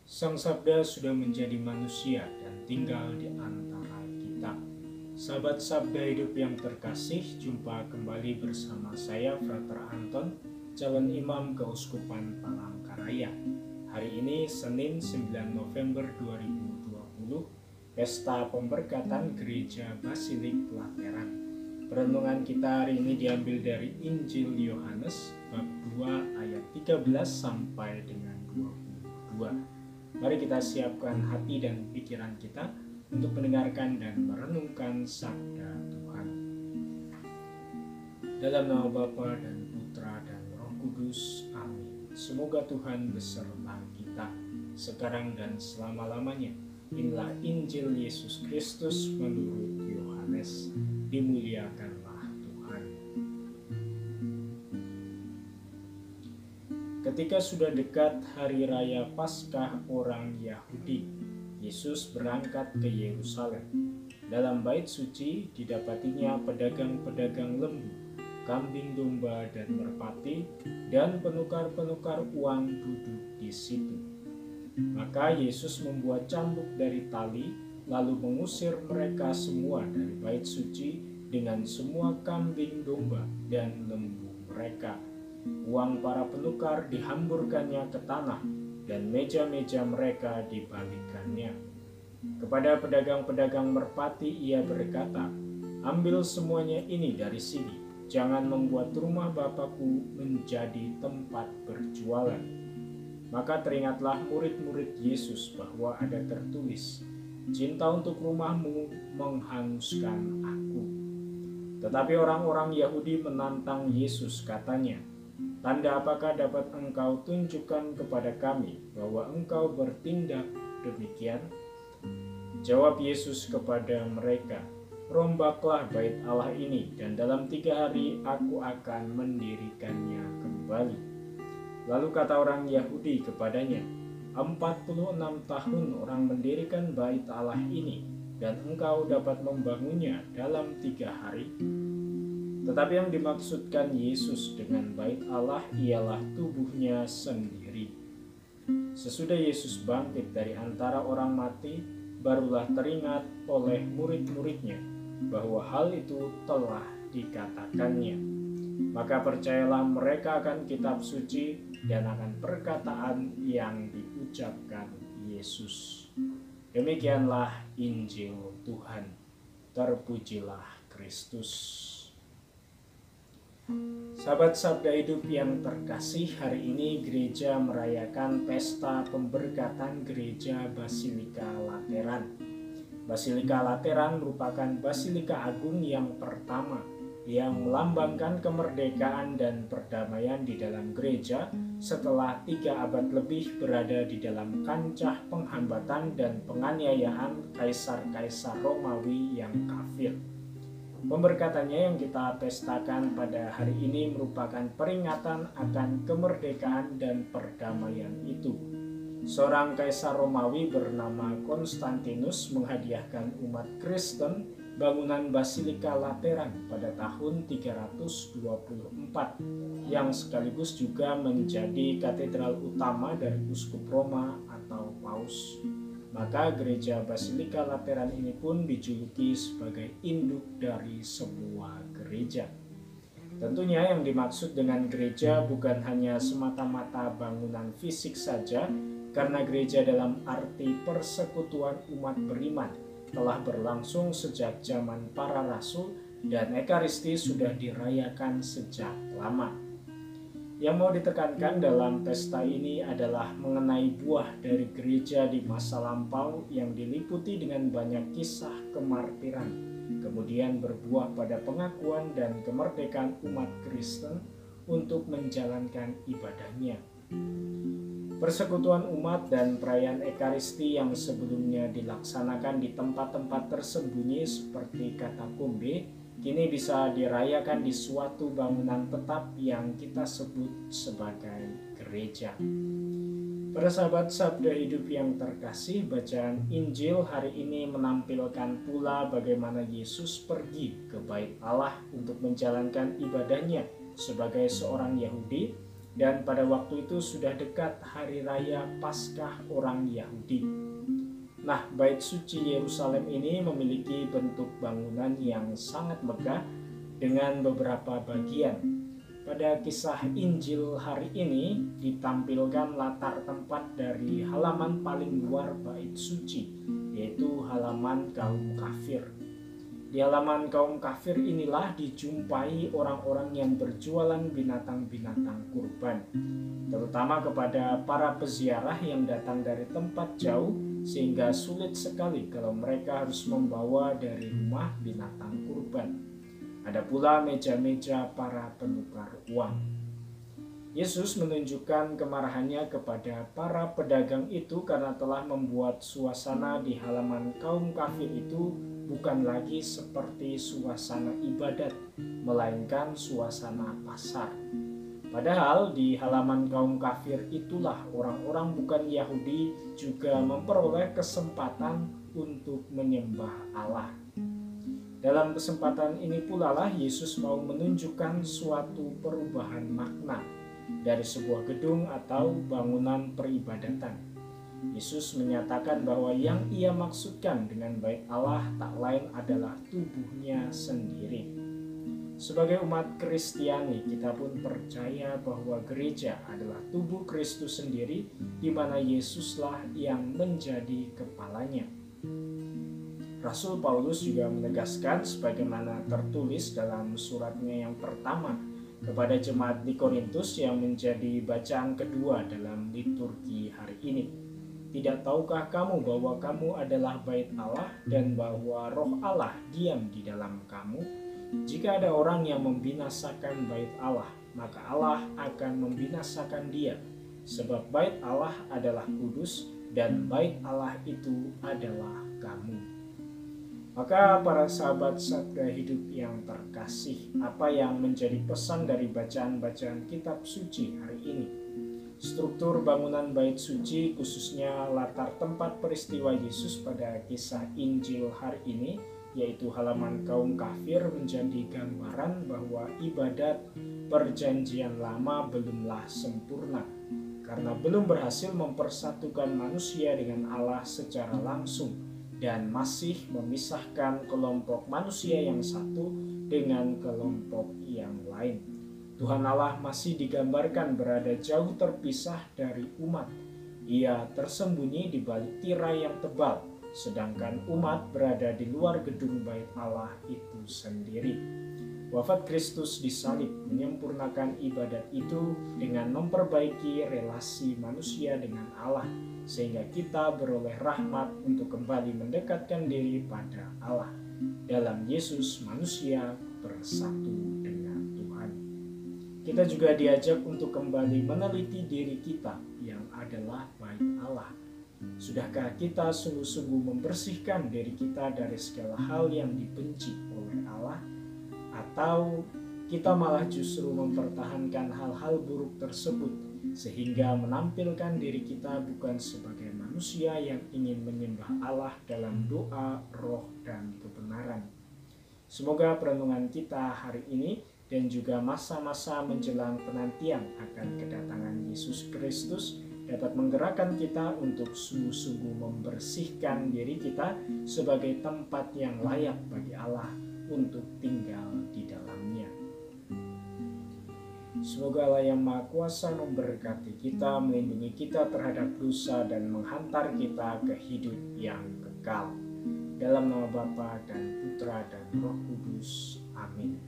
Sang Sabda sudah menjadi manusia dan tinggal di antara kita. Sahabat Sabda Hidup yang terkasih, jumpa kembali bersama saya, Frater Anton, calon imam Keuskupan Palangkaraya. Hari ini Senin 9 November 2020, Pesta Pemberkatan Gereja Basilik Lateran. Perenungan kita hari ini diambil dari Injil Yohanes bab 2 ayat 13 sampai dengan 22. Mari kita siapkan hati dan pikiran kita untuk mendengarkan dan merenungkan sabda Tuhan. Dalam nama Bapa dan Putra dan Roh Kudus, amin. Semoga Tuhan beserta kita sekarang dan selama-lamanya. Inilah Injil Yesus Kristus menurut Yohanes. Dimuliakanlah Tuhan. Ketika sudah dekat hari raya Paskah orang Yahudi, Yesus berangkat ke Yerusalem. Dalam bait suci didapatinya pedagang-pedagang lembu, kambing domba dan merpati, dan penukar-penukar uang duduk di situ. Maka Yesus membuat cambuk dari tali, lalu mengusir mereka semua dari bait suci dengan semua kambing domba dan lembu mereka. Uang para penukar dihamburkannya ke tanah, dan meja-meja mereka dibalikannya. Kepada pedagang-pedagang merpati ia berkata, "Ambil semuanya ini dari sini, jangan membuat rumah Bapakku menjadi tempat berjualan." Maka teringatlah murid-murid Yesus bahwa ada tertulis, "Cinta untuk rumahmu menghanguskan aku." Tetapi orang-orang Yahudi menantang Yesus, katanya, "Tanda apakah dapat engkau tunjukkan kepada kami bahwa engkau bertindak demikian?" Jawab Yesus kepada mereka, "Rombaklah bait Allah ini, dan dalam 3 hari aku akan mendirikannya kembali." Lalu kata orang Yahudi kepadanya, 46 tahun orang mendirikan bait Allah ini, dan engkau dapat membangunnya dalam 3 hari? Tetapi yang dimaksudkan Yesus dengan bait Allah ialah tubuhnya sendiri. Sesudah Yesus bangkit dari antara orang mati, barulah teringat oleh murid-muridnya bahwa hal itu telah dikatakannya. Maka percayalah mereka akan kitab suci dan akan perkataan yang diucapkan Yesus. Demikianlah Injil Tuhan. Terpujilah Kristus. Sahabat Sabda Hidup yang terkasih, hari ini gereja merayakan pesta pemberkatan Gereja Basilika Lateran. Basilika Lateran merupakan basilika agung yang pertama yang melambangkan kemerdekaan dan perdamaian di dalam gereja setelah 3 abad lebih berada di dalam kancah penghambatan dan penganiayaan kaisar-kaisar Romawi yang kafir. Pemberkatannya yang kita pestakan pada hari ini merupakan peringatan akan kemerdekaan dan perdamaian itu. Seorang kaisar Romawi bernama Konstantinus menghadiahkan umat Kristen bangunan Basilika Lateran pada tahun 324 yang sekaligus juga menjadi katedral utama dari uskup Roma atau Paus. Maka gereja Basilika Lateran ini pun dijuluki sebagai induk dari sebuah gereja. Tentunya yang dimaksud dengan gereja bukan hanya semata-mata bangunan fisik saja, karena gereja dalam arti persekutuan umat beriman telah berlangsung sejak zaman para rasul dan Ekaristi sudah dirayakan sejak lama. Yang mau ditekankan dalam pesta ini adalah mengenai buah dari gereja di masa lampau yang diliputi dengan banyak kisah kemartiran, kemudian berbuah pada pengakuan dan kemerdekaan umat Kristen untuk menjalankan ibadahnya. Persekutuan umat dan perayaan Ekaristi yang sebelumnya dilaksanakan di tempat-tempat tersembunyi seperti katakombe, kini bisa dirayakan di suatu bangunan tetap yang kita sebut sebagai gereja. Para sahabat Sabda Hidup yang terkasih, bacaan Injil hari ini menampilkan pula bagaimana Yesus pergi ke bait Allah untuk menjalankan ibadahnya sebagai seorang Yahudi, dan pada waktu itu sudah dekat hari raya Paskah orang Yahudi. Nah, bait suci Yerusalem ini memiliki bentuk bangunan yang sangat megah dengan beberapa bagian. Pada kisah Injil hari ini ditampilkan latar tempat dari halaman paling luar bait suci, yaitu halaman kaum kafir. Di halaman kaum kafir inilah dijumpai orang-orang yang berjualan binatang-binatang kurban, terutama kepada para peziarah yang datang dari tempat jauh, sehingga sulit sekali kalau mereka harus membawa dari rumah binatang kurban. Ada pula meja-meja para penukar uang. Yesus menunjukkan kemarahannya kepada para pedagang itu karena telah membuat suasana di halaman kaum kafir itu bukan lagi seperti suasana ibadat, melainkan suasana pasar. Padahal di halaman kaum kafir itulah orang-orang bukan Yahudi juga memperoleh kesempatan untuk menyembah Allah. Dalam kesempatan ini pula lah Yesus mau menunjukkan suatu perubahan makna dari sebuah gedung atau bangunan peribadatan. Yesus menyatakan bahwa yang ia maksudkan dengan bait Allah tak lain adalah tubuhnya sendiri. Sebagai umat Kristiani, kita pun percaya bahwa gereja adalah tubuh Kristus sendiri, di mana Yesuslah yang menjadi kepalanya. Rasul Paulus juga menegaskan sebagaimana tertulis dalam suratnya yang pertama kepada jemaat di Korintus yang menjadi bacaan kedua dalam liturgi hari ini. Tidak tahukah kamu bahwa kamu adalah bait Allah dan bahwa Roh Allah diam di dalam kamu? Jika ada orang yang membinasakan bait Allah, maka Allah akan membinasakan dia, sebab bait Allah adalah kudus dan bait Allah itu adalah kamu. Maka para sahabat Sabda Hidup yang terkasih, apa yang menjadi pesan dari bacaan-bacaan kitab suci hari ini? Struktur bangunan bait suci, khususnya latar tempat peristiwa Yesus pada kisah Injil hari ini, yaitu halaman kaum kafir, menjadi gambaran bahwa ibadat perjanjian lama belumlah sempurna, karena belum berhasil mempersatukan manusia dengan Allah secara langsung, dan masih memisahkan kelompok manusia yang satu dengan kelompok yang lain. Tuhan Allah masih digambarkan berada jauh terpisah dari umat. Ia tersembunyi di balik tirai yang tebal, sedangkan umat berada di luar gedung bait Allah itu sendiri. Wafat Kristus di salib menyempurnakan ibadat itu dengan memperbaiki relasi manusia dengan Allah, sehingga kita beroleh rahmat untuk kembali mendekatkan diri pada Allah. Dalam Yesus manusia bersatu dengan Tuhan. Kita juga diajak untuk kembali meneliti diri kita yang adalah bait Allah. Sudahkah kita sungguh-sungguh membersihkan diri kita dari segala hal yang dibenci oleh Allah? Atau kita malah justru mempertahankan hal-hal buruk tersebut sehingga menampilkan diri kita bukan sebagai manusia yang ingin menyembah Allah dalam doa, roh, dan kebenaran. Semoga perenungan kita hari ini dan juga masa-masa menjelang penantian akan kedatangan Yesus Kristus dapat menggerakkan kita untuk sungguh-sungguh membersihkan diri kita sebagai tempat yang layak bagi Allah untuk tinggal di dalamnya. Semoga Allah yang Maha Kuasa memberkati kita, melindungi kita terhadap dosa dan menghantar kita ke hidup yang kekal. Dalam nama Bapa dan Putra dan Roh Kudus. Amin.